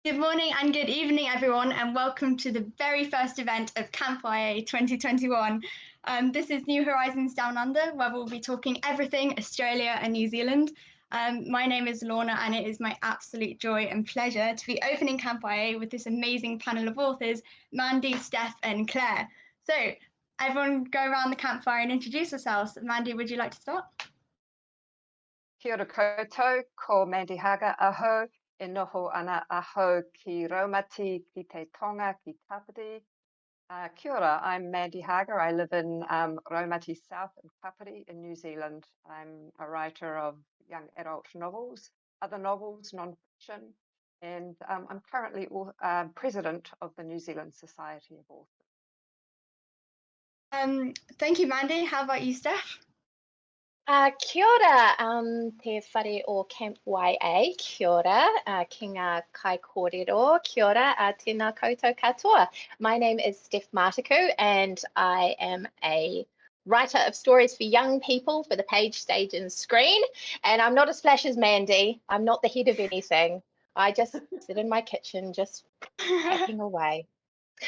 Good morning and good evening, everyone, and welcome to the very first event of Camp YA 2021. This is New Horizons Down Under, where we'll be talking everything Australia and New Zealand. My name is Lorna, and it is my absolute joy and pleasure to be opening Camp YA with this amazing panel of authors, Mandy, Steph, and Claire. So, everyone go around the campfire and introduce yourselves. Mandy, would you like to start? Kia ora koutou, ko Mandy Haga aho, e noho ana aho ki Raumati, ki te tonga, ki Kapiti. Kia ora, I'm Mandy Haga. I live in Raumati South in Kapiti in New Zealand. I'm a writer of young adult novels, other novels, non-fiction, and I'm currently president of the New Zealand Society of Authors. Thank you, Mandy. How about you, Steph? Kia ora, te whare o Camp YA, kia ora, ki ngā kai kōrero, kia ora, tēnā koutou katoa. My name is Steph Martiku and I am a writer of stories for young people for the page, stage and screen. And I'm not as flash as Mandy. I'm not the head of anything. I just sit in my kitchen just hacking away.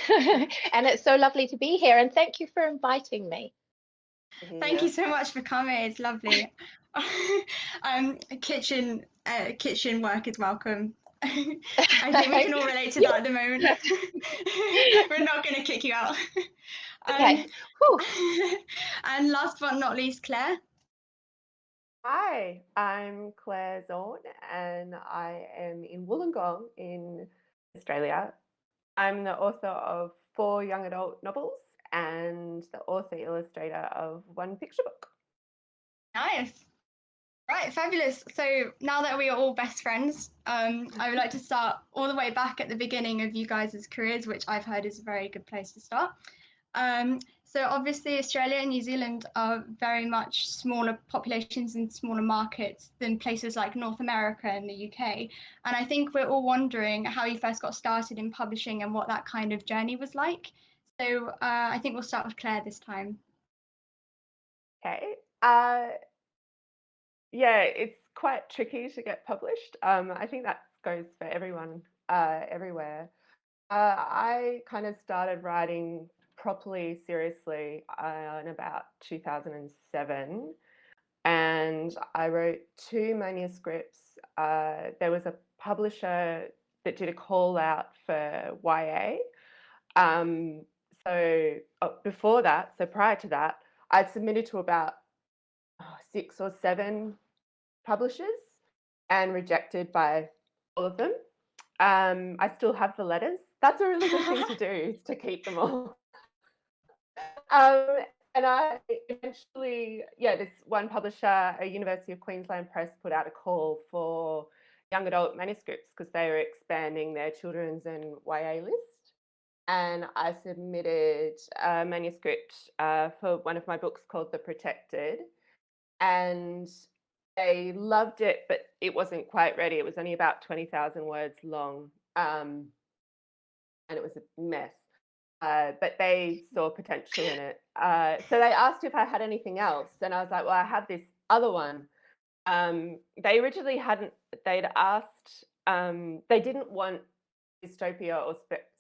And it's so lovely to be here and thank you for inviting me. Thank you so much for coming. It's lovely. Kitchen work is welcome. I think we can all relate to that at the moment. We're not going to kick you out. Okay. And last but not least, Claire. Hi, I'm Claire Zorn and I am in Wollongong in Australia. I'm the author of 4 young adult novels and the author illustrator of 1 picture book. Nice. Right, fabulous. So now that we are all best friends, I would like to start all the way back at the beginning of you guys' careers, which I've heard is a very good place to start. So obviously Australia and New Zealand are very much smaller populations and smaller markets than places like North America and the UK. And I think we're all wondering how you first got started in publishing and what that kind of journey was like. So I think we'll start with Claire this time. Okay. Yeah, it's quite tricky to get published. I think that goes for everyone everywhere. I kind of started writing properly, seriously in about 2007. And I wrote 2 manuscripts. There was a publisher that did a call out for YA. Before that, so prior to that, I'd submitted to about 6 or 7 publishers and rejected by all of them. I still have the letters. That's a really good thing to do, is to keep them all. And I eventually, this one publisher, a University of Queensland Press, put out a call for young adult manuscripts because they were expanding their children's and YA list. And I submitted a manuscript for one of my books called The Protected. And they loved it, but it wasn't quite ready. It was only about 20,000 words long. And it was a mess. But they saw potential in it. So they asked if I had anything else. And I was like, well, I have this other one. They originally they'd asked, they didn't want dystopia or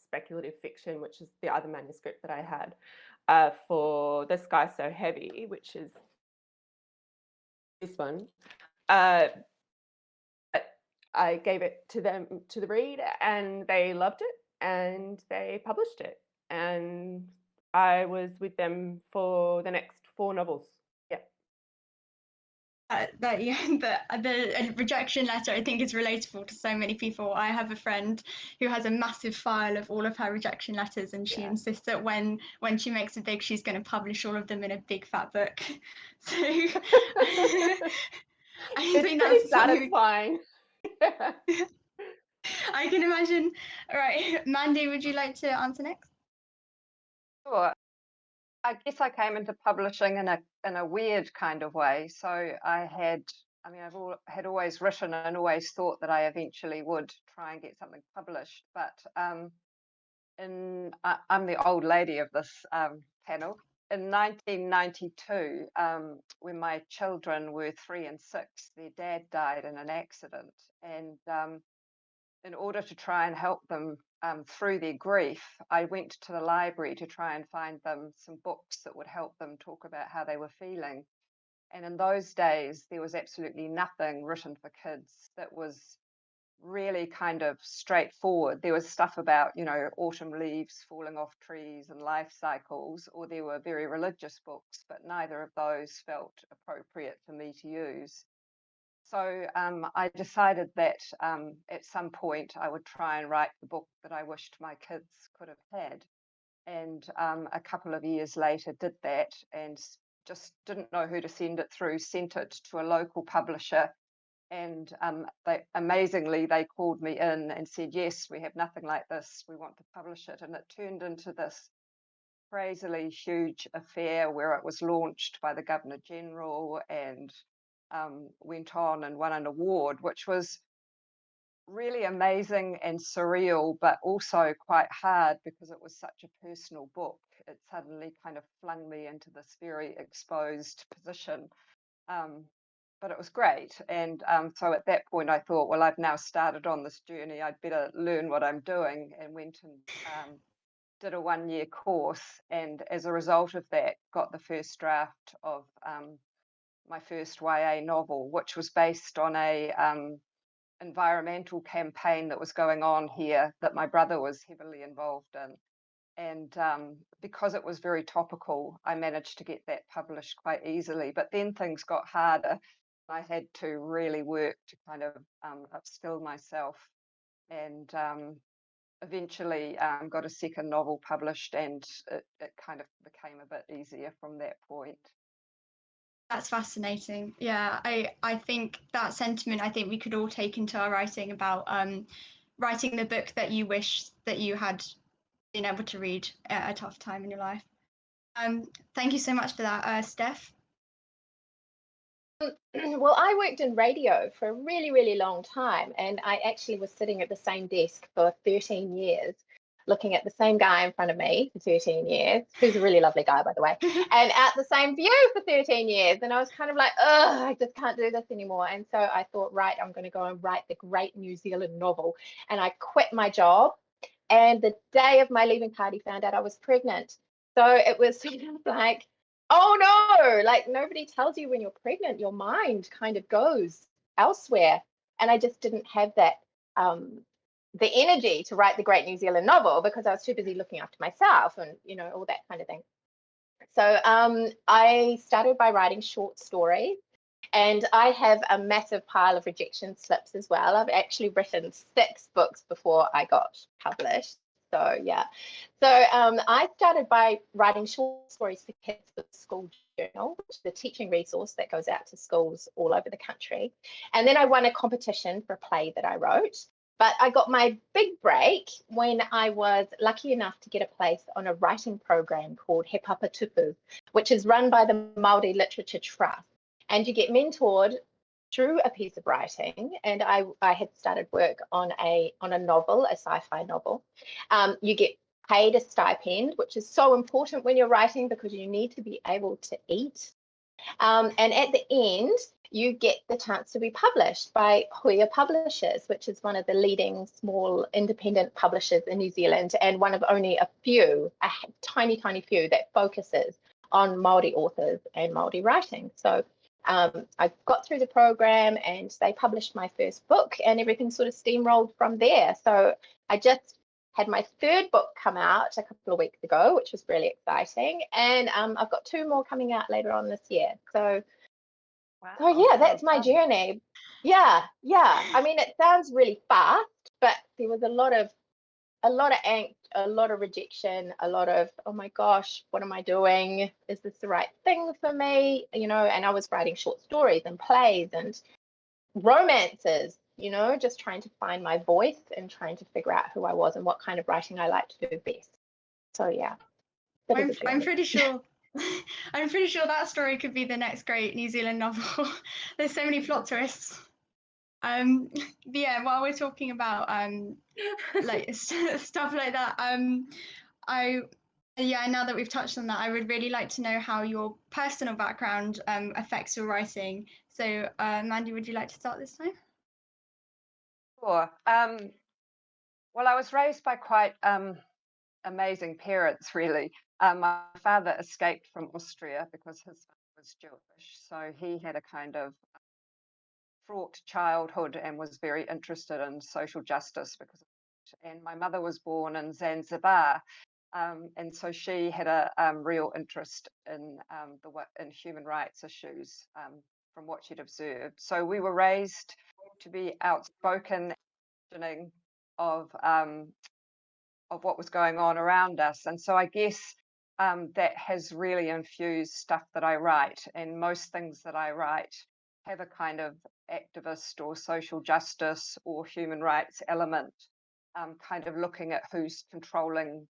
speculative fiction, which is the other manuscript that I had for The Sky So Heavy, which is this one. But I gave it to them to the read and they loved it and they published it. And I was with them for the next 4 novels. Yeah. The rejection letter I think is relatable to so many people. I have a friend who has a massive file of all of her rejection letters, and she insists that when she makes it big, she's going to publish all of them in a big fat book. So it's pretty satisfying. I can imagine. Right, Mandy, would you like to answer next? Sure. I guess I came into publishing in a weird kind of way. So I've always written and always thought that I eventually would try and get something published. But I'm the old lady of this panel. In 1992, when my children were 3 and 6, their dad died in an accident, and in order to try and help them through their grief, I went to the library to try and find them some books that would help them talk about how they were feeling. And in those days, there was absolutely nothing written for kids that was really kind of straightforward. There was stuff about, you know, autumn leaves falling off trees and life cycles, or there were very religious books, but neither of those felt appropriate for me to use. So I decided that at some point I would try and write the book that I wished my kids could have had. And a couple of years later did that, and just didn't know who to send it through, sent it to a local publisher. And amazingly, they called me in and said, yes, we have nothing like this. We want to publish it. And it turned into this crazily huge affair where it was launched by the Governor General and went on and won an award, which was really amazing and surreal, but also quite hard because it was such a personal book. It suddenly kind of flung me into this very exposed position. But it was great. And so at that point, I thought, well, I've now started on this journey. I'd better learn what I'm doing, and went and did a 1-year course. And as a result of that, got the first draft of my first YA novel, which was based on a environmental campaign that was going on here that my brother was heavily involved in. And because it was very topical, I managed to get that published quite easily. But then things got harder. I had to really work to kind of upskill myself, and eventually got a second novel published, and it kind of became a bit easier from that point. That's fascinating. Yeah, I think that sentiment, I think we could all take into our writing about writing the book that you wish that you had been able to read at a tough time in your life. Thank you so much for that, Steph. Well, I worked in radio for a really, really long time, and I actually was sitting at the same desk for 13 years, looking at the same guy in front of me for 13 years, who's a really lovely guy, by the way, and at the same view for 13 years. And I was kind of like, oh, I just can't do this anymore. And so I thought, right, I'm going to go and write the great New Zealand novel. And I quit my job. And the day of my leaving party, found out I was pregnant. So it was sort of like, oh no, like nobody tells you when you're pregnant, your mind kind of goes elsewhere. And I just didn't have that the energy to write the great New Zealand novel because I was too busy looking after myself and, you know, all that kind of thing. So I started by writing short stories, and I have a massive pile of rejection slips as well. I've actually written 6 books before I got published. So yeah, so I started by writing short stories for kids for the school journal, which is the teaching resource that goes out to schools all over the country. And then I won a competition for a play that I wrote. But I got my big break when I was lucky enough to get a place on a writing program called He Papa Tupu, which is run by the Māori Literature Trust. And you get mentored through a piece of writing, and I had started work on a novel, a sci-fi novel. You get paid a stipend, which is so important when you're writing because you need to be able to eat. And at the end, you get the chance to be published by Hoia Publishers, which is one of the leading small independent publishers in New Zealand, and one of only a few, a tiny, tiny few that focuses on Māori authors and Māori writing. So I got through the program and they published my first book, and everything sort of steamrolled from there. So I just had my 3rd book come out a couple of weeks ago, which was really exciting. And I've got 2 more coming out later on this year. So, Wow. so yeah, that's my journey. Yeah. I mean, it sounds really fast, but there was a lot of angst, a lot of rejection, a lot of, oh my gosh, what am I doing? Is this the right thing for me? You know, and I was writing short stories and plays and romances, you know, just trying to find my voice and trying to figure out who I was and what kind of writing I like to do best. So yeah, I'm pretty sure I'm pretty sure that story could be the next great New Zealand novel. There's so many plot twists. But yeah, while we're talking about like stuff like that, now that we've touched on that, I would really like to know how your personal background affects your writing. So Mandy, would you like to start this time? Sure. Well, I was raised by quite amazing parents, really. My father escaped from Austria because his father was Jewish, so he had a kind of fraught childhood and was very interested in social justice because of it. And my mother was born in Zanzibar, and so she had a real interest in in human rights issues from what she'd observed. So we were raised to be outspoken, of what was going on around us. And so I guess that has really infused stuff that I write. And most things that I write have a kind of activist or social justice or human rights element, kind of looking at who's controlling,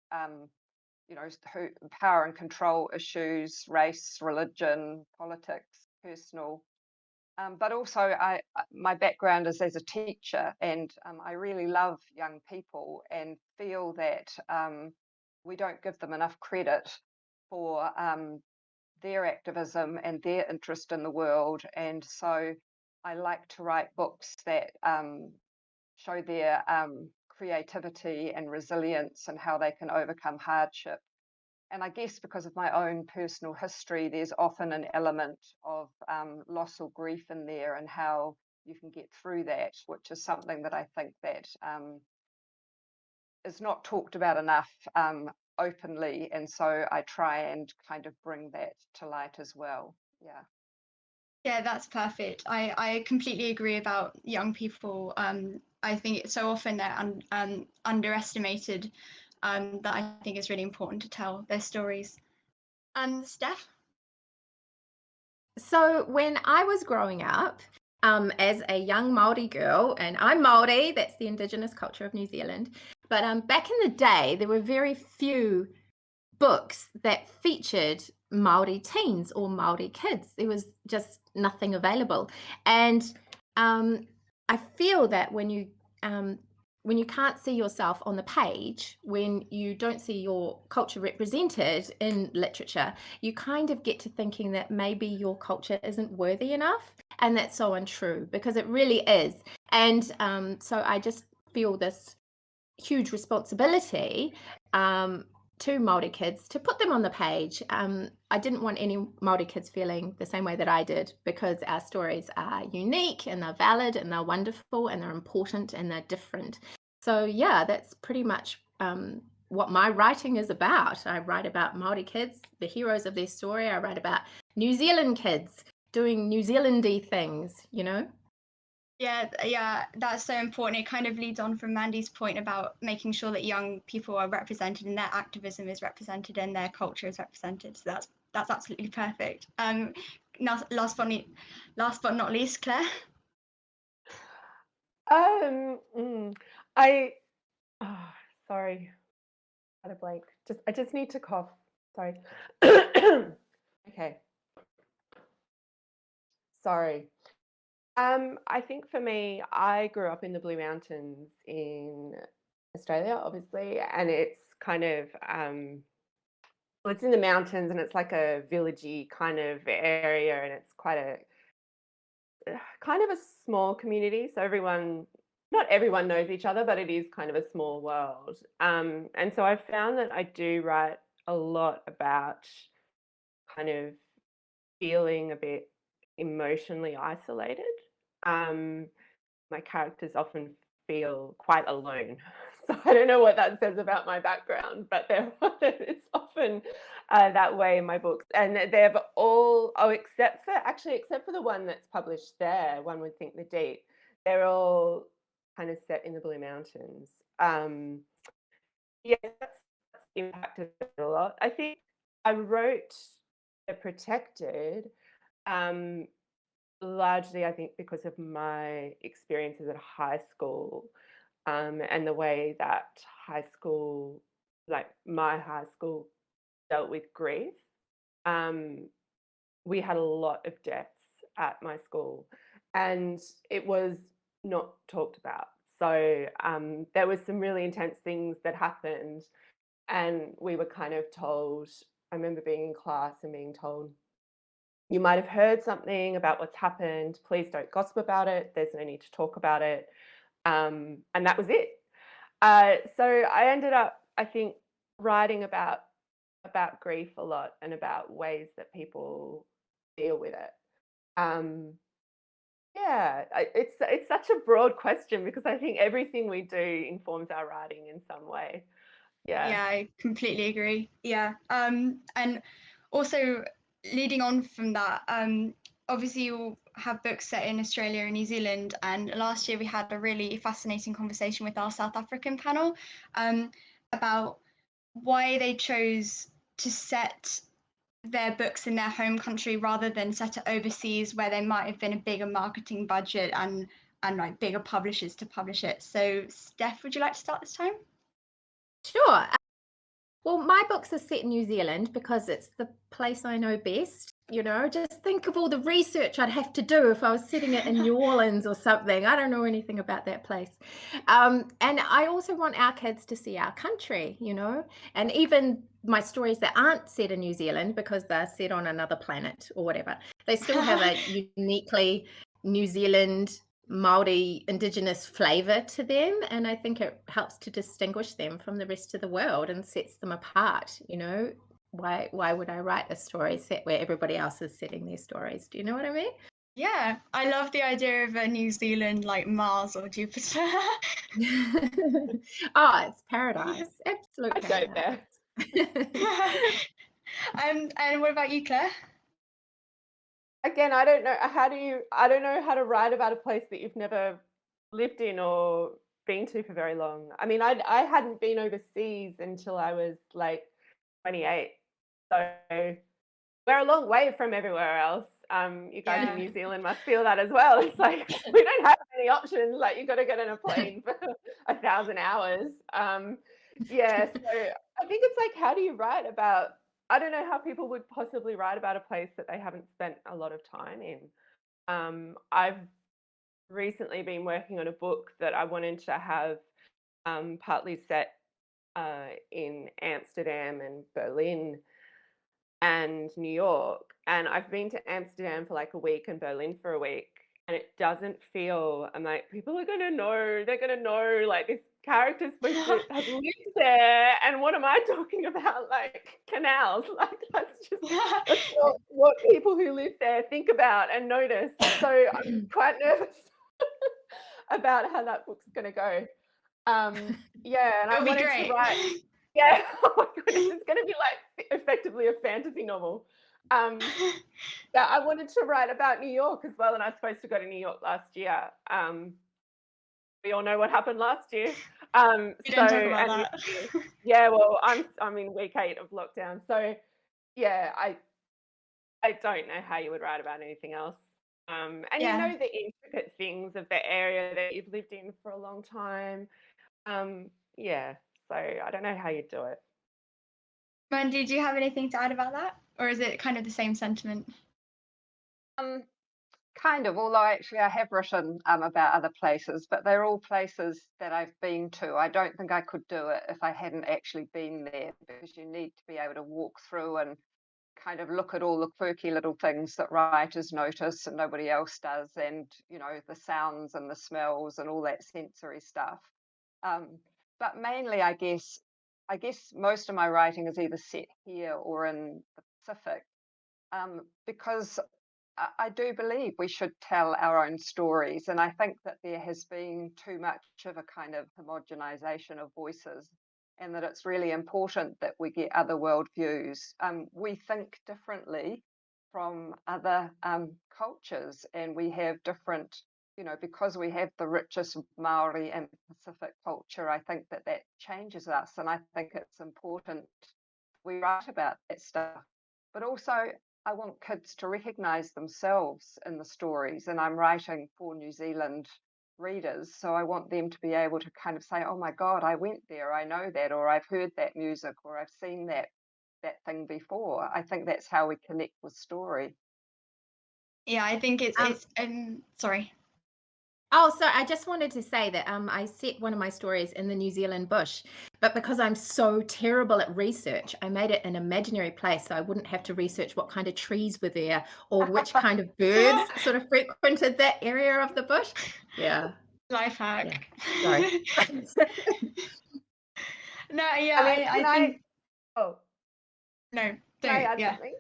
power and control issues, race, religion, politics, personal. But also, my background is as a teacher, and I really love young people and feel that we don't give them enough credit for their activism and their interest in the world. And so I like to write books that show their creativity and resilience and how they can overcome hardship. And I guess because of my own personal history, there's often an element of loss or grief in there, and how you can get through that, which is something that I think that is not talked about enough openly. And so I try and kind of bring that to light as well. Yeah. Yeah, that's perfect. I completely agree about young people. I think it's so often they're underestimated, that I think it's really important to tell their stories. Steph? So when I was growing up, as a young Māori girl, and I'm Māori, that's the Indigenous culture of New Zealand, but back in the day, there were very few books that featured Māori teens or Māori kids. There was just nothing available. And I feel that when you can't see yourself on the page, when you don't see your culture represented in literature, you kind of get to thinking that maybe your culture isn't worthy enough. And that's so untrue, because it really is. And so I just feel this huge responsibility to Māori kids to put them on the page. I didn't want any Māori kids feeling the same way that I did, because our stories are unique and they're valid and they're wonderful and they're important and they're different. So yeah, that's pretty much what my writing is about. I write about Māori kids, the heroes of their story. I write about New Zealand kids doing New Zealandy things, you know? Yeah, that's so important. It kind of leads on from Mandy's point about making sure that young people are represented and their activism is represented and their culture is represented. So that's absolutely perfect. Last but not least, Claire. Sorry, had a blank. I just need to cough. Sorry. Okay. Sorry. I think for me, I grew up in the Blue Mountains in Australia, obviously, and it's kind of well, it's in the mountains and it's like a villagey kind of area, and it's quite a kind of a small community. So not everyone knows each other, but it is kind of a small world. And so I've found that I do write a lot about kind of feeling a bit emotionally isolated. My characters often feel quite alone. So I don't know what that says about my background, but it's often that way in my books. And they've all, except for the one that's published there, One Would Think the Deep, they're all kind of set in the Blue Mountains. Yeah, that's impacted it a lot. I think I wrote The Protected largely, I think, because of my experiences at high school, and the way that my high school dealt with grief. We had a lot of deaths at my school, and it was not talked about. So there was some really intense things that happened, and we were kind of told. I remember being in class and being told, you might have heard something about what's happened. Please don't gossip about it. There's no need to talk about it. And that was it. So I ended up, I think, writing about grief a lot and about ways that people deal with it. Um, yeah, it's such a broad question because I think everything we do informs our writing in some way. Yeah. Yeah, I completely agree. Yeah. And also leading on from that, obviously you have books set in Australia and New Zealand, and last year we had a really fascinating conversation with our South African panel about why they chose to set their books in their home country rather than set it overseas where there might have been a bigger marketing budget and like bigger publishers to publish it. So Steph, would you like to start this time? Sure. Well, my books are set in New Zealand because it's the place I know best. You know, just think of all the research I'd have to do if I was setting it in New Orleans or something. I don't know anything about that place. And I also want our kids to see our country, you know, and even my stories that aren't set in New Zealand because they're set on another planet or whatever, they still have a uniquely New Zealand Māori Indigenous flavour to them, and I think it helps to distinguish them from the rest of the world and sets them apart. You know, why would I write a story set where everybody else is setting their stories? Do you know what I mean? Yeah, I love the idea of a New Zealand like Mars or Jupiter. Oh, it's paradise, absolute I'd go paradise. there. And what about you, Claire? Again, I don't know how to write about a place that you've never lived in or been to for very long. I mean, I hadn't been overseas until I was like 28. So we're a long way from everywhere else. You guys in New Zealand must feel that as well. It's like we don't have any options. Like you got to get on a plane for 1,000 hours. Yeah, so I think it's like, how do you write about? I don't know how people would possibly write about a place that they haven't spent a lot of time in. I've recently been working on a book that I wanted to have partly set in Amsterdam and Berlin and New York. And I've been to Amsterdam for like a week and Berlin for a week. And it doesn't feel, I'm like, people are going to know, they're going to know, like, this character's supposed to have lived there. And what am I talking about? Like, canals. Like, that's not what people who live there think about and notice. So I'm quite nervous about how that book's going to go. Yeah, and I wanted to write. Yeah, oh my goodness, it's going to be like effectively a fantasy novel. Yeah, I wanted to write about New York as well, and I was supposed to go to New York last year. We all know what happened last year. We don't talk about that. Yeah, well, I'm in week 8 of lockdown, so yeah, I don't know how you would write about anything else. And you know the intricate things of the area that you've lived in for a long time. Yeah, so I don't know how you do it. Mandy, do you have anything to add about that? Or is it kind of the same sentiment? Kind of, although actually I have written about other places, but they're all places that I've been to. I don't think I could do it if I hadn't actually been there, because you need to be able to walk through and kind of look at all the quirky little things that writers notice and nobody else does, and you know, the sounds and the smells and all that sensory stuff. But mainly, I guess most of my writing is either set here or in the Pacific, because I do believe we should tell our own stories, and I think that there has been too much of a kind of homogenization of voices, and that it's really important that we get other worldviews. We think differently from other cultures, and we have different, you know, because we have the richest Maori and Pacific culture, I think that changes us, and I think it's important we write about that stuff. But also, I want kids to recognise themselves in the stories, and I'm writing for New Zealand readers, so I want them to be able to kind of say, oh my God, I went there, I know that, or I've heard that music, or I've seen that thing before. I think that's how we connect with story. Yeah, I think it's sorry. Oh, so I just wanted to say that I set one of my stories in the New Zealand bush, but because I'm so terrible at research, I made it an imaginary place so I wouldn't have to research what kind of trees were there or which kind of birds sort of frequented that area of the bush. Yeah. Life hack. Sorry. No, yeah, I mean, I think oh, no, can I don't. add Yeah. something?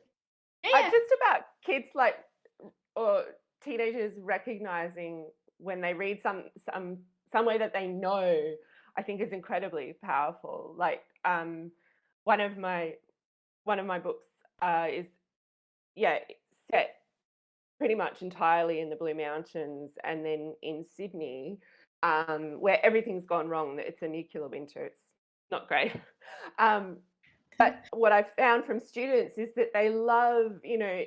Yeah, yeah. Just about kids or teenagers recognizing when they read some way that they know, I think is incredibly powerful. Like one of my books is set pretty much entirely in the Blue Mountains and then in Sydney, where everything's gone wrong. It's a nuclear winter. It's not great. But what I've found from students is that they love,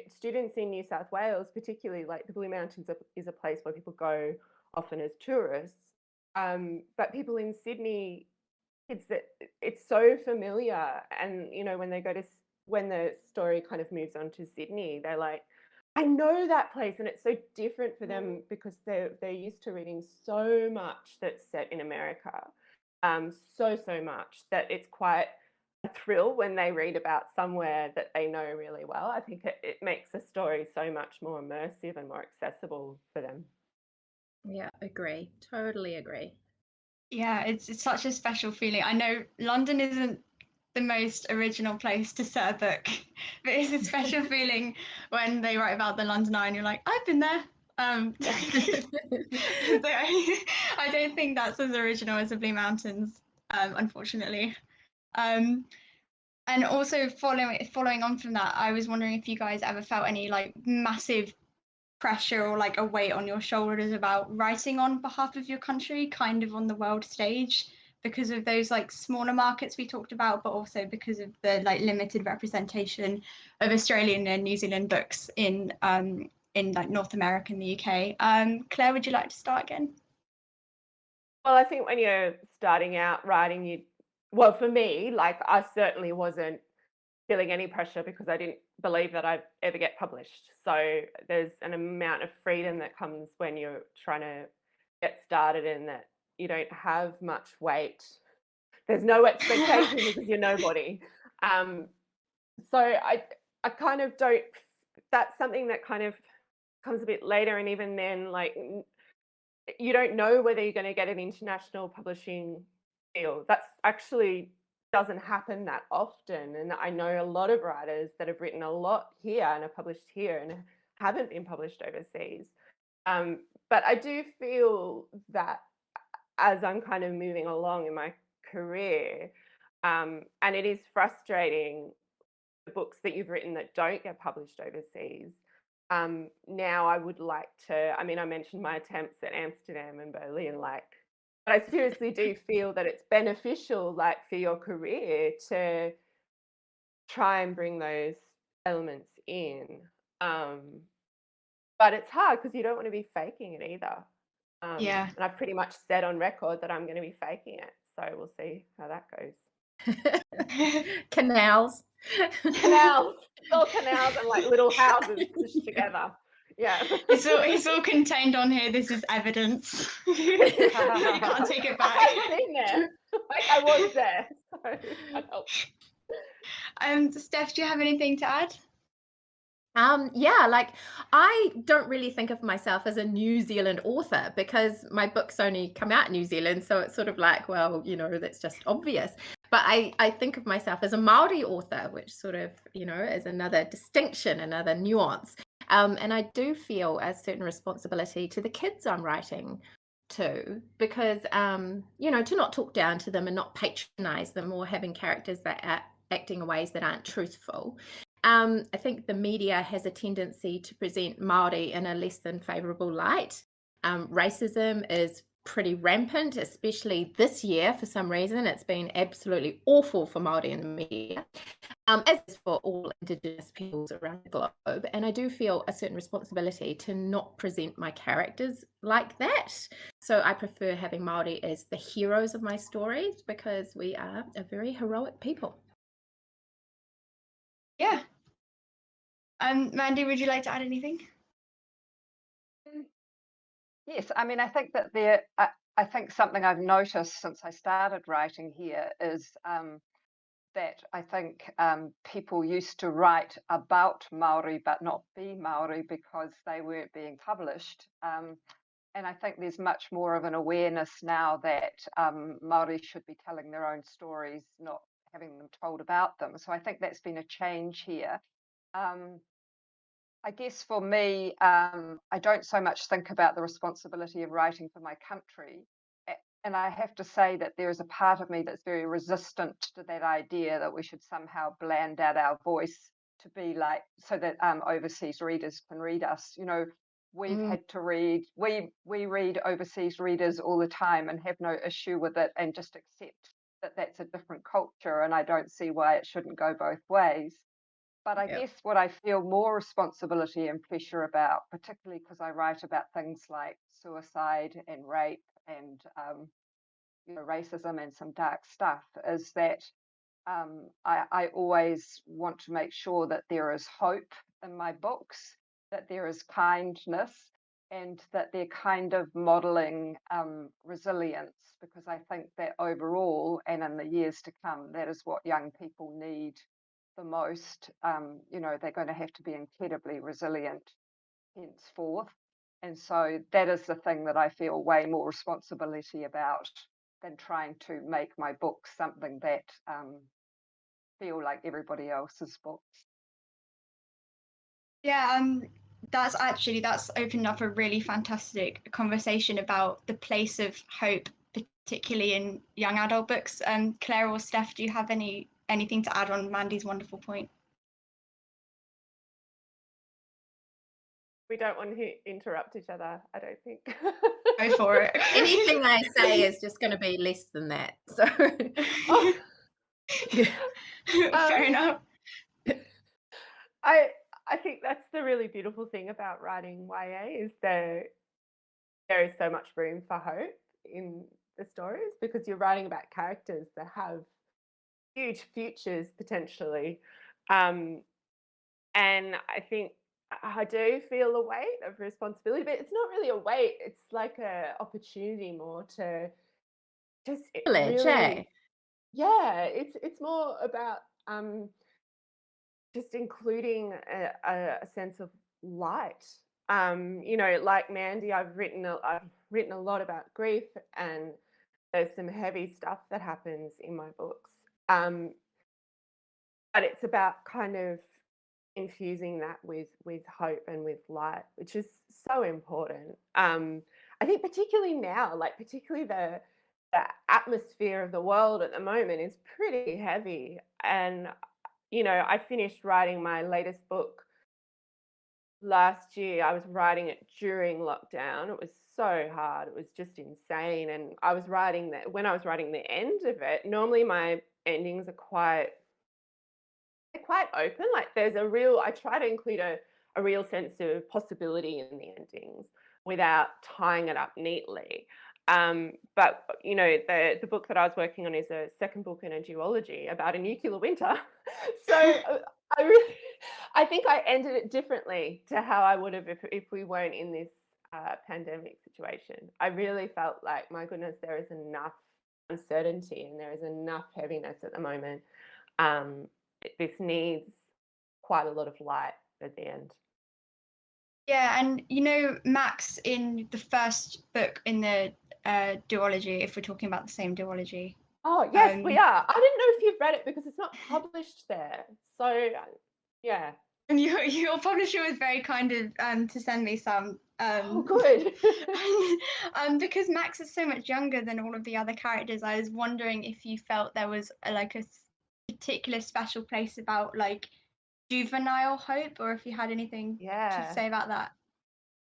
students in New South Wales, particularly, like the Blue Mountains is a place where people go often as tourists. But people in Sydney, it's so familiar. And, when the story kind of moves on to Sydney, they're like, I know that place, and it's so different for them because they're used to reading so much that's set in America, so much that it's quite a thrill when they read about somewhere that they know really well. I think it makes a story so much more immersive and more accessible for them. Yeah, agree. Totally agree. Yeah, it's such a special feeling. I know London isn't the most original place to set a book, but it's a special feeling when they write about the London Eye and you're like, I've been there. So I don't think that's as original as the Blue Mountains, unfortunately. And also following on from that, I was wondering if you guys ever felt any like massive pressure or like a weight on your shoulders about writing on behalf of your country, kind of on the world stage, because of those like smaller markets we talked about, but also because of the like limited representation of Australian and New Zealand books in like North America and the UK. Claire, would you like to start again? Well, I think when you're starting out writing, well, for me, like I certainly wasn't feeling any pressure because I didn't believe that I'd ever get published. So there's an amount of freedom that comes when you're trying to get started and that you don't have much weight. There's no expectation because you're nobody. So I kind of don't, that's something that kind of comes a bit later. And even then, like, you don't know whether you're going to get an international publishing deal. That's actually doesn't happen that often. And I know a lot of writers that have written a lot here and are published here and haven't been published overseas. But I do feel that as I'm kind of moving along in my career, and it is frustrating, the books that you've written that don't get published overseas. Now I would like to, I mean, I mentioned my attempts at Amsterdam and Berlin, like, but I seriously do feel that it's beneficial, like, for your career to try and bring those elements in. But it's hard because you don't want to be faking it either. Yeah. And I've pretty much said on record that I'm going to be faking it. So we'll see how that goes. Canals. Canals, all canals and like little houses pushed together. Yeah. It's all contained on here. This is evidence. You can't take it back. I've been there. Like, I was there. So that helps. Steph, do you have anything to add? Yeah, like I don't really think of myself as a New Zealand author because my books only come out in New Zealand. So it's sort of like, well, that's just obvious. But I think of myself as a Māori author, which sort of, is another distinction, another nuance. And I do feel a certain responsibility to the kids I'm writing to, because, to not talk down to them and not patronize them or having characters that are acting in ways that aren't truthful. I think the media has a tendency to present Māori in a less than favourable light. Racism is pretty rampant, especially this year. For some reason, it's been absolutely awful for Māori in the media, as is for all Indigenous peoples around the globe. And I do feel a certain responsibility to not present my characters like that. So I prefer having Māori as the heroes of my stories because we are a very heroic people. Yeah. Mandy, would you like to add anything? Yes, I mean, I think that I think something I've noticed since I started writing here is that I think people used to write about Maori but not be Maori because they weren't being published. And I think there's much more of an awareness now that Māori should be telling their own stories, not having them told about them. So I think that's been a change here. I guess for me, I don't so much think about the responsibility of writing for my country. And I have to say that there is a part of me that's very resistant to that idea that we should somehow bland out our voice to be like, so that overseas readers can read us. You know, we've had to read, we read overseas readers all the time and have no issue with it and just accept that that's a different culture. And I don't see why it shouldn't go both ways. But I guess what I feel more responsibility and pressure about, particularly because I write about things like suicide and rape and racism and some dark stuff, is that I always want to make sure that there is hope in my books, that there is kindness, and that they're kind of modeling resilience, because I think that overall and in the years to come, that is what young people need the most. They're going to have to be incredibly resilient henceforth. And so that is the thing that I feel way more responsibility about than trying to make my books something that feel like everybody else's books. Yeah, that's opened up a really fantastic conversation about the place of hope, particularly in young adult books. Claire or Steph, do you have anything to add on Mandy's wonderful point? We don't want to interrupt each other, I don't think. Go for it. Anything I say is just going to be less than that. So, Fair enough. I think that's the really beautiful thing about writing YA, is there is so much room for hope in the stories, because you're writing about characters that have huge futures potentially. And I think I do feel a weight of responsibility, but it's not really a weight. It's like an opportunity more to just really, yeah, it's more about just including a sense of light. Like Mandy, I've written a lot about grief, and there's some heavy stuff that happens in my books. But it's about kind of infusing that with hope and with light, which is so important. I think particularly now, particularly the atmosphere of the world at the moment is pretty heavy. And I finished writing my latest book last year. I was writing it during lockdown. It was so hard. It was just insane. And I was writing that when I was writing the end of it, normally my endings are quite open. Like I try to include a real sense of possibility in the endings without tying it up neatly. But the book that I was working on is a second book in a duology about a nuclear winter. So I think I ended it differently to how I would have if we weren't in this pandemic situation. I really felt like, my goodness, there is enough uncertainty and there is enough heaviness at the moment. This needs quite a lot of light at the end. Yeah, and Max, in the first book in the duology, if we're talking about the same duology. Oh, yes, we are. I didn't know if you've read it because it's not published there. So, yeah. And your publisher was very kind of to send me some. Oh, good. Because Max is so much younger than all of the other characters, I was wondering if you felt there was a particular special place about juvenile hope, or if you had anything to say about that.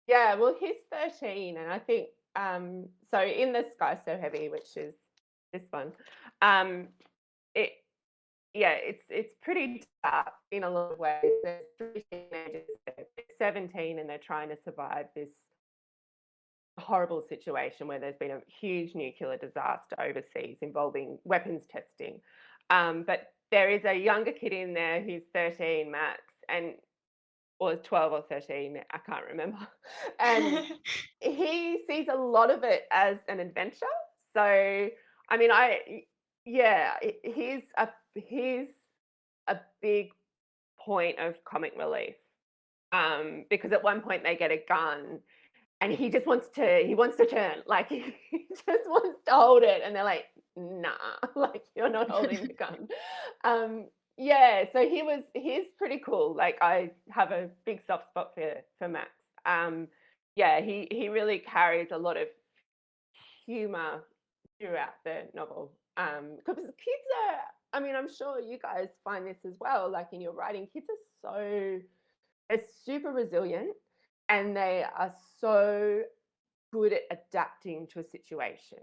Yeah, well, he's 13, and I think so in The Sky So Heavy, which is this one, it's pretty dark in a lot of ways. There's 3 teenagers, they're 17, and they're trying to survive this horrible situation where there's been a huge nuclear disaster overseas involving weapons testing. But there is a younger kid in there who's 13, Max, or 12 or 13, I can't remember. And he sees a lot of it as an adventure. So, I mean, he's a big point of comic relief, because at one point they get a gun and he just wants to turn, like he just wants to hold it, and they're like, nah, like you're not holding the gun. Yeah, so he's pretty cool. Like I have a big soft spot for Max. Yeah, he really carries a lot of humor throughout the novel. Because kids are, I mean, I'm sure you guys find this as well, like in your writing, kids are they're super resilient, and they are so good at adapting to a situation.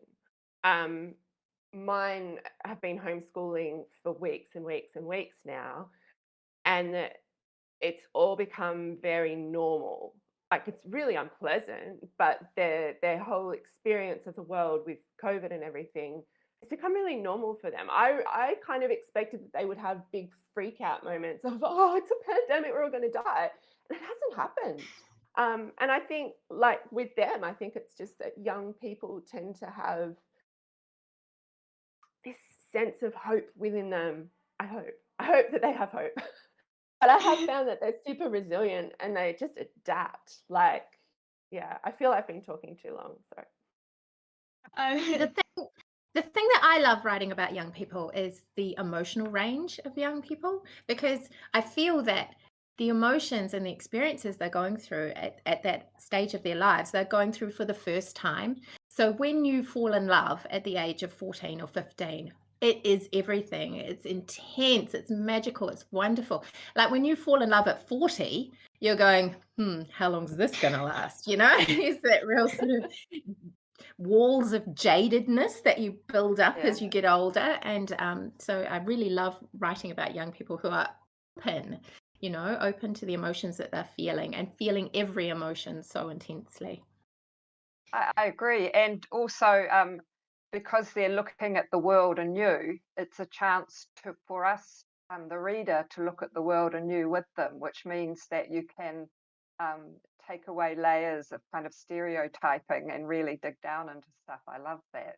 Mine have been homeschooling for weeks and weeks and weeks now, and it's all become very normal. Like it's really unpleasant, but their whole experience of the world with COVID and everything, it's become really normal for them. I kind of expected that they would have big freak out moments of, oh, it's a pandemic, we're all going to die. And it hasn't happened. And I think, like with them, I think it's just that young people tend to have this sense of hope within them. I hope that they have hope. But I have found that they're super resilient and they just adapt. Like, yeah, I feel I've been talking too long. So The thing that I love writing about young people is the emotional range of young people, because I feel that the emotions and the experiences they're going through at that stage of their lives, they're going through for the first time. So when you fall in love at the age of 14 or 15, it is everything. It's intense, it's magical, it's wonderful. Like when you fall in love at 40, you're going, how long is this going to last? You know, it's that real sort of walls of jadedness that you build up as you get older. And so I really love writing about young people who are open to the emotions that they're feeling, and feeling every emotion so intensely. I agree. And also, because they're looking at the world anew, it's a chance for us, the reader, to look at the world anew with them, which means that you can take away layers of kind of stereotyping and really dig down into stuff. I love that.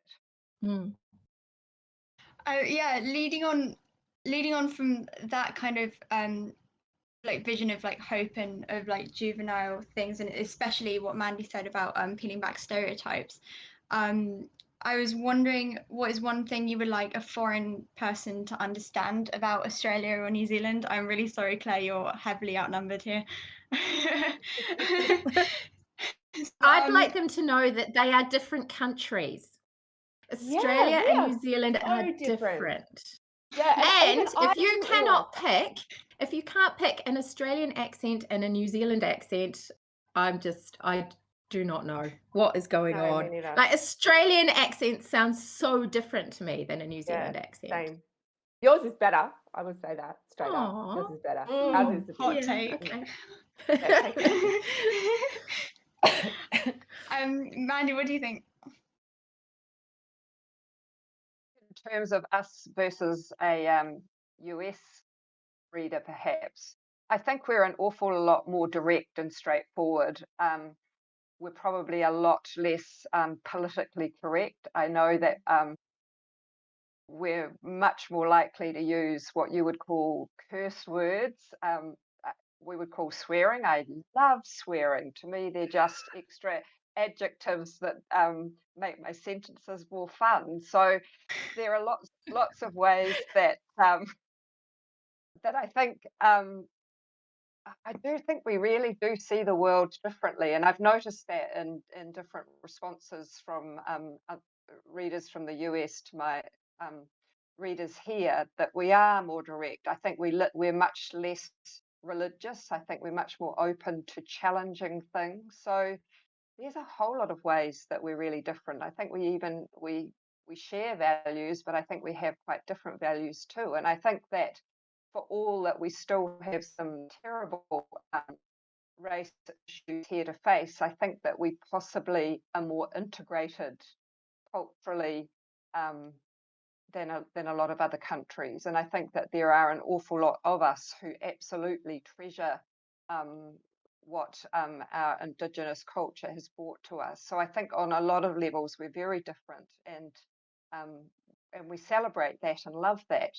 Yeah, leading on from that kind of like vision of like hope and of like juvenile things, and especially what Mandy said about peeling back stereotypes. I was wondering, what is one thing you would like a foreign person to understand about Australia or New Zealand? I'm really sorry, Claire, you're heavily outnumbered here. I'd like them to know that they are different countries. Australia and New Zealand are different. Yeah, and if you can't pick an Australian accent and a New Zealand accent, I do not know what is going on. Like Australian accent sounds so different to me than a New Zealand accent. Same. Yours is better. I would say that straight up. Yours is better. Ours is the hot take. Okay. Mandy, what do you think? In terms of us versus a US reader, perhaps, I think we're an awful lot more direct and straightforward. We're probably a lot less politically correct. I know that we're much more likely to use what you would call curse words. We would call swearing. I love swearing. To me, they're just extra adjectives that make my sentences more fun. So there are lots of ways that that I think I do think we really do see the world differently, and I've noticed that in different responses from readers from the US to my readers here, that we are more direct. I think we're much less religious. I think we're much more open to challenging things. So there's a whole lot of ways that we're really different. I think we share values, but I think we have quite different values too. And I think that for all that we still have some terrible race issues here to face, I think that we possibly are more integrated culturally than a lot of other countries. And I think that there are an awful lot of us who absolutely treasure what our Indigenous culture has brought to us. So I think on a lot of levels we're very different, and we celebrate that and love that.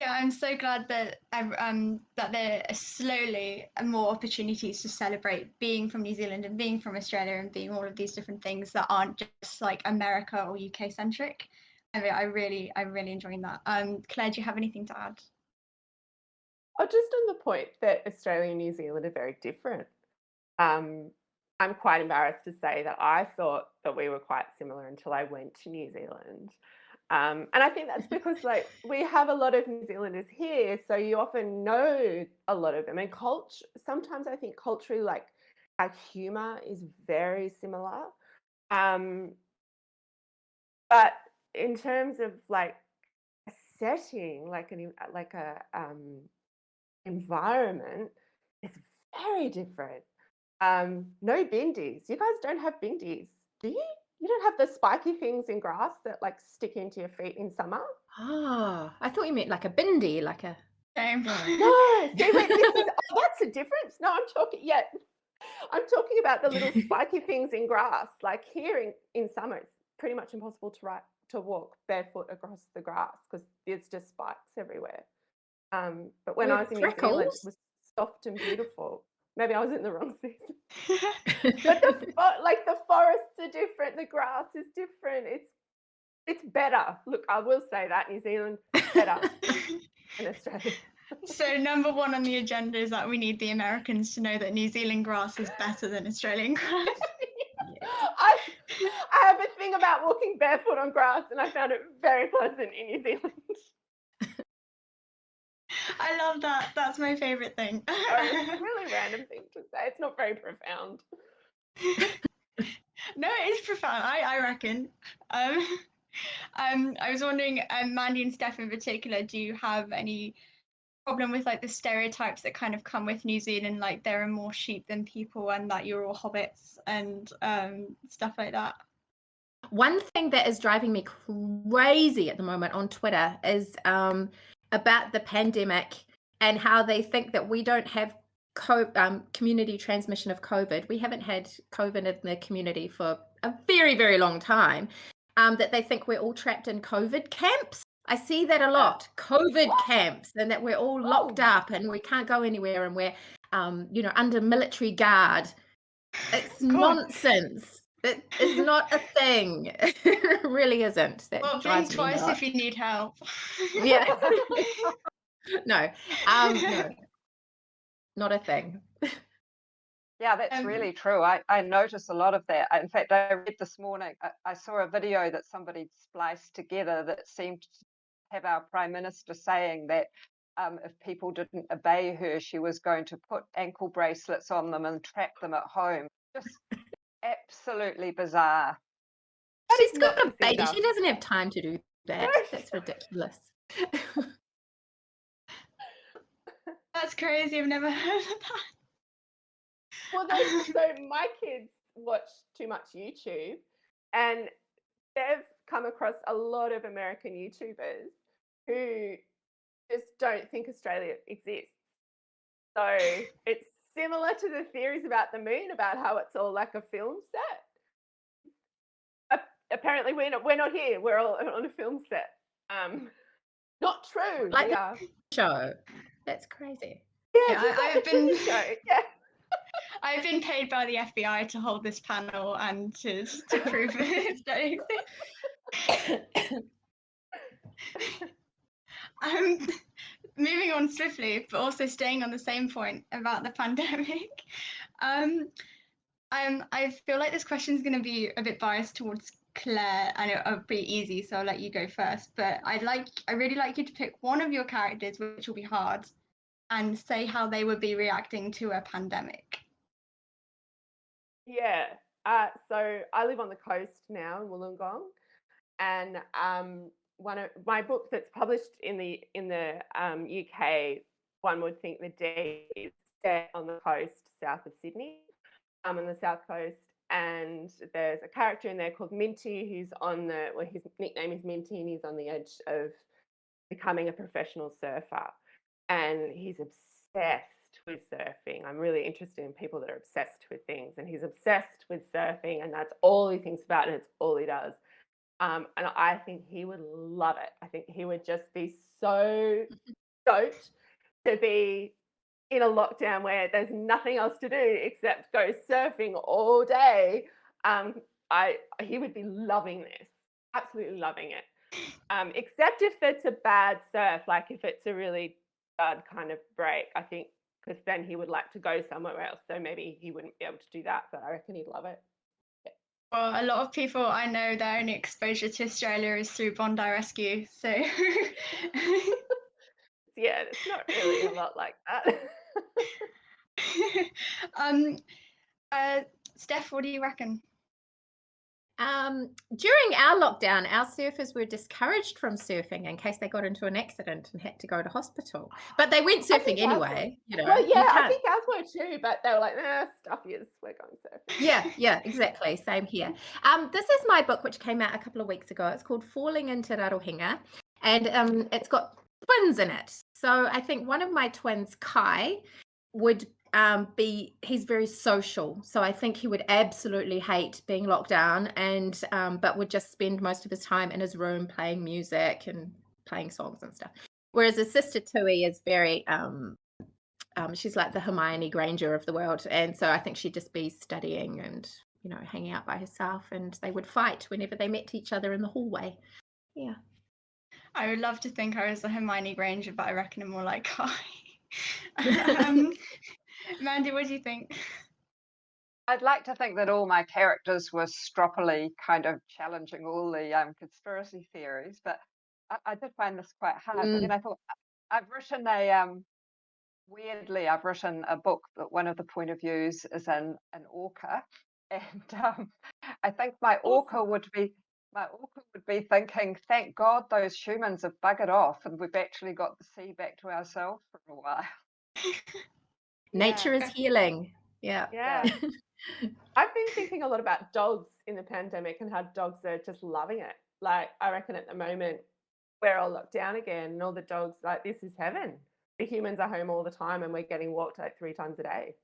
Yeah, I'm so glad that that there are slowly more opportunities to celebrate being from New Zealand and being from Australia and being all of these different things that aren't just like America or UK centric. I'm really enjoying that. Claire, do you have anything to add? Oh, just on the point that Australia and New Zealand are very different. I'm quite embarrassed to say that I thought that we were quite similar until I went to New Zealand. And I think that's because like we have a lot of New Zealanders here, so you often know a lot of them. And culture, sometimes I think culturally, like our humour is very similar. Um, but in terms of like a setting, like a environment, it's very different. No bindies. You guys don't have bindies, do you? You don't have the spiky things in grass that like stick into your feet in summer? Oh, I thought you meant like a bindi, like a Same. yeah. No, see, wait, that's a difference. No, I'm talking about the little spiky things in grass. Like here in summer, it's pretty much impossible to walk barefoot across the grass because there's just spikes everywhere. But when I was With in New Zealand, it freckles. was soft and beautiful. Maybe I was in the wrong season. But the forests are different, the grass is different. It's better. Look, I will say that New Zealand better than Australia. So number one on the agenda is that we need the Americans to know that New Zealand grass is better than Australian grass. I have a thing about walking barefoot on grass, and I found it very pleasant in New Zealand. I love that. That's my favorite thing. Sorry, it's a really random thing to say. It's not very profound. No, it is profound. I reckon. I was wondering, Mandy and Steph in particular, do you have any problem with like the stereotypes that kind of come with New Zealand, like there are more sheep than people, and that you're all hobbits and stuff like that? One thing that is driving me crazy at the moment on Twitter is about the pandemic and how they think that we don't have community transmission of COVID. We haven't had COVID in the community for a very, very long time. That they think we're all trapped in COVID camps. I see that a lot, COVID camps, and that we're all locked up and we can't go anywhere and we're, under military guard. It's nonsense. It is not a thing. It really isn't. That Well, drives think me twice nuts. if you need help. Yeah. No, no, not a thing. Yeah, that's really true. I notice a lot of that. In fact, I read this morning, I saw a video that somebody spliced together that seemed to have our Prime Minister saying that if people didn't obey her, she was going to put ankle bracelets on them and trap them at home. Just absolutely bizarre. She's is got not a baby. enough. She doesn't have time to do that. No. That's ridiculous. That's crazy. I've never heard of that. Well, so my kids watch too much YouTube, and they've come across a lot of American YouTubers who just don't think Australia exists. So it's similar to the theories about the moon, about how it's all like a film set. Apparently, we're not here. We're all on a film set. Not true. Like we the are. show. That's crazy. Yeah, just like I've the been TV show. Yeah. I've been paid by the FBI to hold this panel and to prove it don't exist. Moving on swiftly, but also staying on the same point about the pandemic. I feel like this question is going to be a bit biased towards Claire, and it'll be easy, so I'll let you go first. But I really like you to pick one of your characters, which will be hard, and say how they would be reacting to a pandemic. Yeah. So I live on the coast now in Wollongong, and one of my book that's published in the UK, one would think the D is set on the coast south of Sydney, on the south coast, and there's a character in there called Minty who's his nickname is Minty, and he's on the edge of becoming a professional surfer, and he's obsessed with surfing. I'm really interested in people that are obsessed with things, and he's obsessed with surfing, and that's all he thinks about, and it's all he does. And I think he would love it. I think he would just be so stoked to be in a lockdown where there's nothing else to do except go surfing all day. He would be loving this, absolutely loving it. Except if it's a bad surf, like if it's a really bad kind of break, I think, because then he would like to go somewhere else. So maybe he wouldn't be able to do that, but I reckon he'd love it. Well, a lot of people I know, their only exposure to Australia is through Bondi Rescue. So Yeah, it's not really a lot like that. Steph, what do you reckon? During our lockdown, our surfers were discouraged from surfing in case they got into an accident and had to go to hospital. But they went surfing anyway, you know. Well, you yeah, I can't- think ours were too, but they were like, nah, stuff is, we're going surfing. Yeah, exactly. Same here. This is my book, which came out a couple of weeks ago. It's called Falling into Rarohenga, and it's got twins in it. So I think one of my twins, Kai, would he's very social. So I think he would absolutely hate being locked down, and but would just spend most of his time in his room playing music and playing songs and stuff. Whereas his sister Tui is very she's like the Hermione Granger of the world, and so I think she'd just be studying and, you know, hanging out by herself, and they would fight whenever they met each other in the hallway. Yeah. I would love to think I was a Hermione Granger, but I reckon I'm more like Kai. Mandy, what do you think? I'd like to think that all my characters were stroppily kind of challenging all the conspiracy theories, but I did find this quite hard. I mean, I thought I've written weirdly, I've written a book that one of the point of views is an orca, and I think my orca would be thinking, thank God those humans have buggered off and we've actually got the sea back to ourselves for a while. Nature is healing. Yeah. I've been thinking a lot about dogs in the pandemic and how dogs are just loving it. Like, I reckon at the moment we're all locked down again and all the dogs, like, this is heaven. The humans are home all the time and we're getting walked like 3 times a day.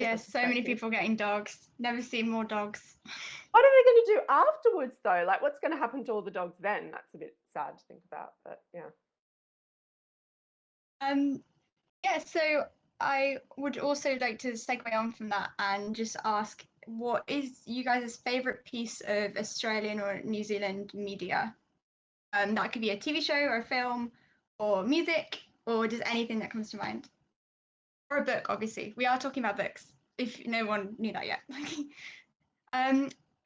Yeah, so many people getting dogs. Never seen more dogs. What are they going to do afterwards, though? Like, what's going to happen to all the dogs then? That's a bit sad to think about, but yeah. Yeah, so I would also like to segue on from that and just ask, what is you guys' favourite piece of Australian or New Zealand media? That could be a TV show or a film or music or just anything that comes to mind. Or a book, obviously. We are talking about books, if no one knew that yet.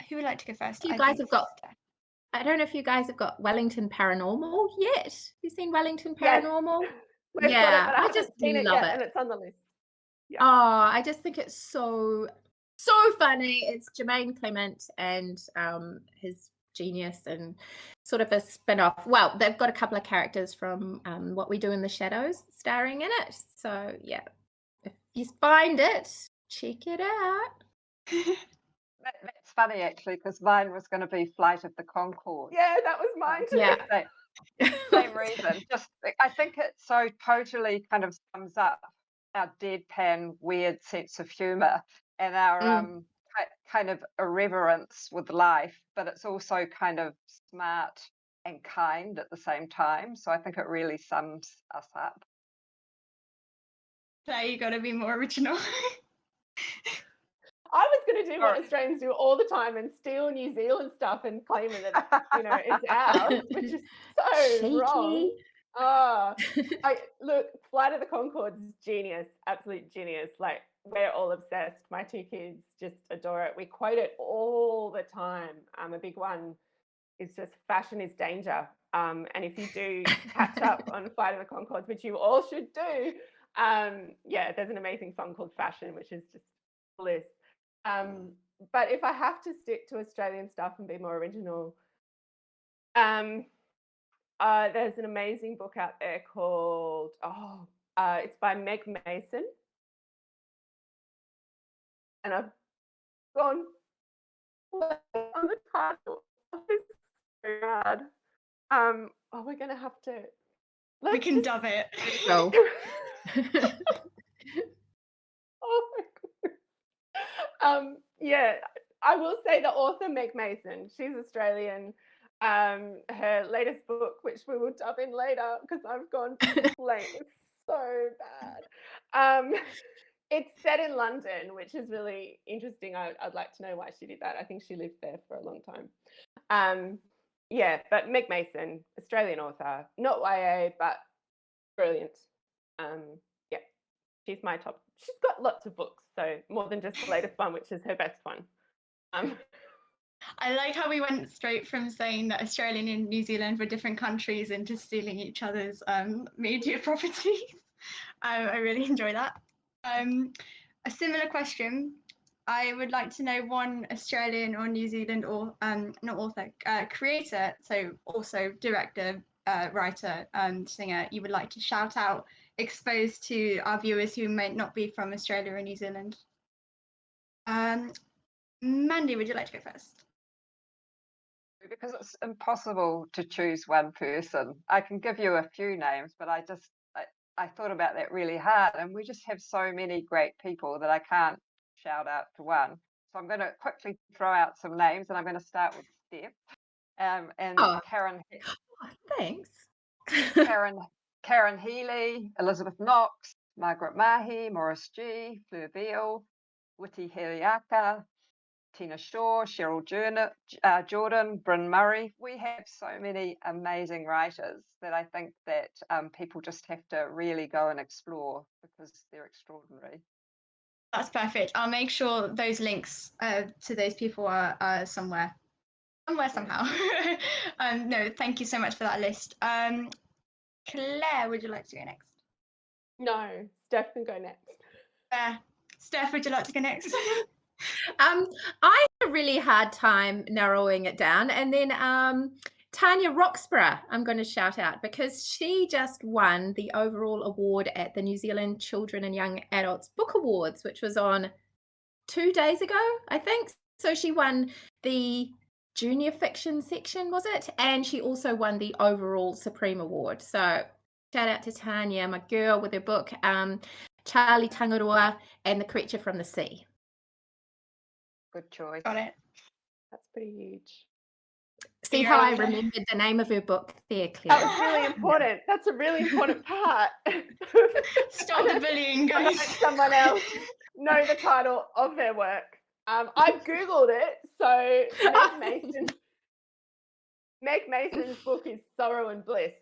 Who would like to go first? You guys have got, I don't know if you guys have got Wellington Paranormal yet. Have you seen Wellington Paranormal? Yes. Yeah, I just seen it love yet, it. and it's on the list. Yeah. Oh, I just think it's so funny. It's Jermaine Clement and his genius, and sort of a spin-off. Well, they've got a couple of characters from What We Do in the Shadows starring in it. So yeah, if you find it, check it out. That's funny, actually, because mine was going to be Flight of the Conchords. Yeah, that was mine too. Yeah. Same reason. Just, I think it so totally kind of sums up our deadpan, weird sense of humour and our kind of irreverence with life, but it's also kind of smart and kind at the same time. So I think it really sums us up. Claire, you got to be more original. I was going to do what Australians do all the time and steal New Zealand stuff and claim that, you know, it's ours, which is so Cheeky. wrong. Oh, look, Flight of the Conchords is genius, absolute genius. Like, we're all obsessed. My 2 kids just adore it. We quote it all the time. A big one is just fashion is danger. And if you do catch up on Flight of the Conchords, which you all should do, yeah, there's an amazing song called Fashion, which is just bliss. But if I have to stick to Australian stuff and be more original, there's an amazing book out there called, it's by Meg Mason. And I've gone on the title. It's so hard. We're going to have to. We can dub it. Go. Oh my goodness. Yeah, I will say the author Meg Mason, she's Australian. Her latest book, which we will dub in later because I've gone blank, it's so bad. It's set in London, which is really interesting. I'd like to know why she did that. I think she lived there for a long time. Yeah, but Meg Mason, Australian author, not YA, but brilliant. Yeah, she's my top. She's got lots of books, so more than just the latest one, which is her best one. I like how we went straight from saying that Australia and New Zealand were different countries into stealing each other's media properties. I really enjoy that. A similar question. I would like to know one Australian or New Zealand or not author, creator, so also director, writer, singer you would like to shout out, expose to our viewers who may not be from Australia or New Zealand. Mandy, would you like to go first? Because it's impossible to choose one person. I can give you a few names, but I thought about that really hard, and we just have so many great people that I can't shout out to one. So I'm going to quickly throw out some names, and I'm going to start with Steph and Karen. Thanks. Karen Healy, Elizabeth Knox, Margaret Mahi, Morris G, Fleur Beale, Witi Hiriaka, Tina Shaw, Cheryl Jordan, Bryn Murray. We have so many amazing writers that I think that people just have to really go and explore because they're extraordinary. That's perfect. I'll make sure those links to those people are somewhere somehow. No, thank you so much for that list. Claire, would you like to go next? No, Steph can go next. Steph, would you like to go next? I had a really hard time narrowing it down, and then Tanya Roxburgh I'm going to shout out because she just won the overall award at the New Zealand Children and Young Adults Book Awards, which was on 2 days ago, I think. So she won the junior fiction section, was it? And she also won the overall Supreme Award. So shout out to Tanya, my girl, with her book Charlie Tangaroa and The Creature from the Sea. Good choice. Got it. That's pretty huge. See how I remembered the name of her book there, Claire? That was really important. That's a really important part. Stop the bullying, guys. Let someone else know the title of their work. I Googled it. So Meg Mason's book is Sorrow and Bliss.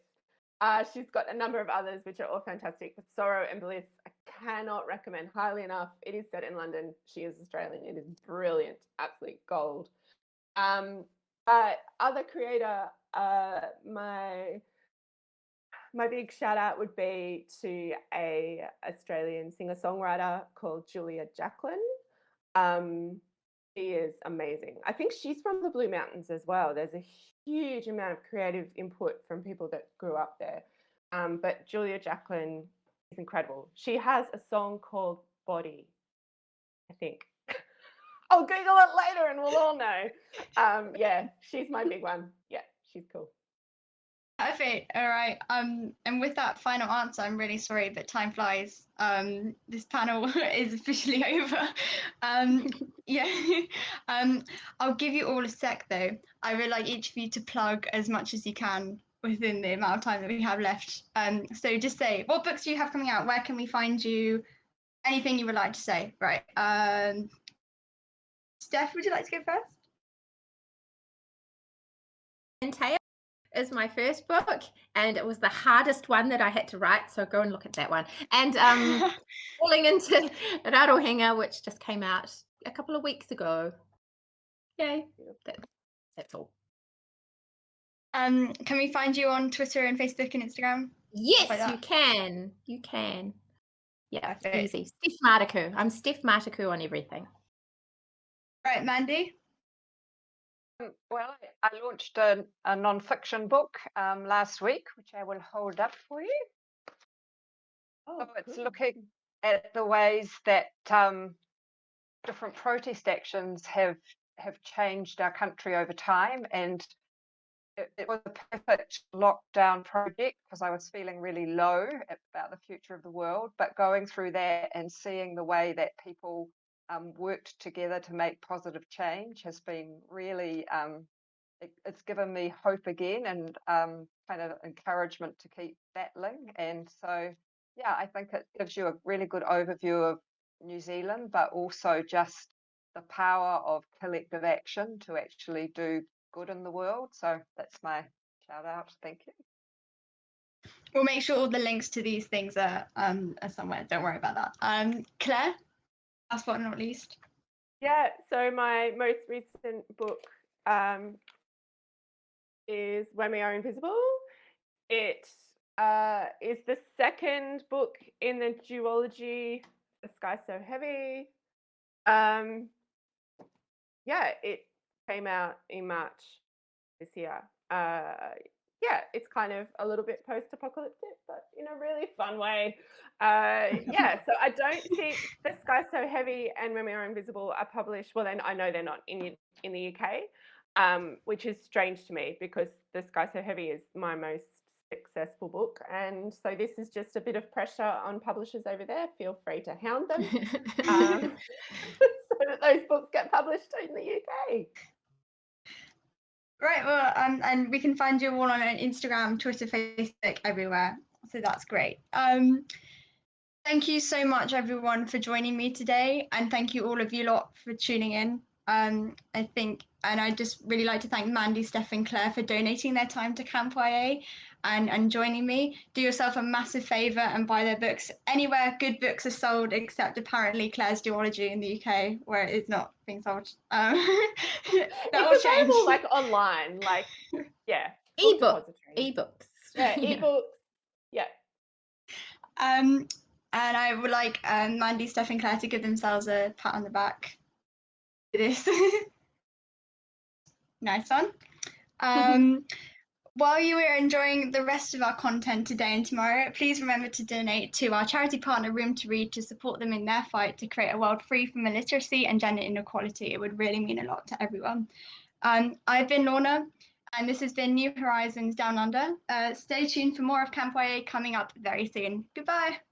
She's got a number of others which are all fantastic, but Sorrow and Bliss I cannot recommend highly enough. It is set in London. She is Australian. It is brilliant, absolute gold. Other creator, my big shout out would be to a Australian singer-songwriter called Julia Jacklin. She is amazing. I think she's from the Blue Mountains as well. There's a huge amount of creative input from people that grew up there. But Julia Jacklin is incredible. She has a song called Body, I think. I'll Google it later and we'll all know. Yeah, she's my big one. Yeah, she's cool. Perfect. All right. And with that final answer, I'm really sorry, but time flies. This panel is officially over. Yeah. I'll give you all a sec though. I would like each of you to plug as much as you can within the amount of time that we have left. So just say, what books do you have coming out? Where can we find you? Anything you would like to say? Right. Steph, would you like to go first? Taya is my first book, and it was the hardest one that I had to write, so go and look at that one. And falling into Rarohenga, which just came out a couple of weeks ago. Yay. That's all. Can we find you on Twitter and Facebook and Instagram? Yes, like you can. You can. Yeah, Perfect. easy. Steph Martiku. I'm Steph Martiku on everything. Right, Mandy? Well, I launched a non-fiction book last week, which I will hold up for you. So it's looking at the ways that different protest actions have changed our country over time, and it was a perfect lockdown project because I was feeling really low about the future of the world, but going through that and seeing the way that people worked together to make positive change has been really, it's given me hope again and kind of encouragement to keep battling. And so, yeah, I think it gives you a really good overview of New Zealand, but also just the power of collective action to actually do good in the world. So that's my shout out. Thank you. We'll make sure all the links to these things are somewhere. Don't worry about that. Claire, last but not least. Yeah, so my most recent book is When We Are Invisible. It is the second book in the duology, The Sky So Heavy. Yeah, it came out in March this year. Yeah, it's kind of a little bit post-apocalyptic, but in a really fun way. Yeah, so I don't think The Sky So Heavy and When We Are Invisible are published. Well, then I know they're not in the UK, which is strange to me because The Sky So Heavy is my most successful book, and so this is just a bit of pressure on publishers over there. Feel free to hound them so that those books get published in the UK. Right, well, and we can find you all on Instagram, Twitter, Facebook, everywhere. So that's great. Thank you so much, everyone, for joining me today, and thank you all of you lot for tuning in. I think, and I just really like to thank Mandy, Steph, and Claire for donating their time to Camp YA and joining me. Do yourself a massive favour and buy their books anywhere good books are sold, except apparently Claire's Duology in the UK, where it is not being sold. That will It's change. available like online, like yeah, ebooks. Yeah, ebooks. Yeah. And I would like Mandy, Steph, and Claire to give themselves a pat on the back for this. Nice one. While you are enjoying the rest of our content today and tomorrow, please remember to donate to our charity partner Room to Read to support them in their fight to create a world free from illiteracy and gender inequality. It would really mean a lot to everyone. I've been Lorna, and this has been New Horizons Down Under. Stay tuned for more of Camp YA coming up very soon. Goodbye.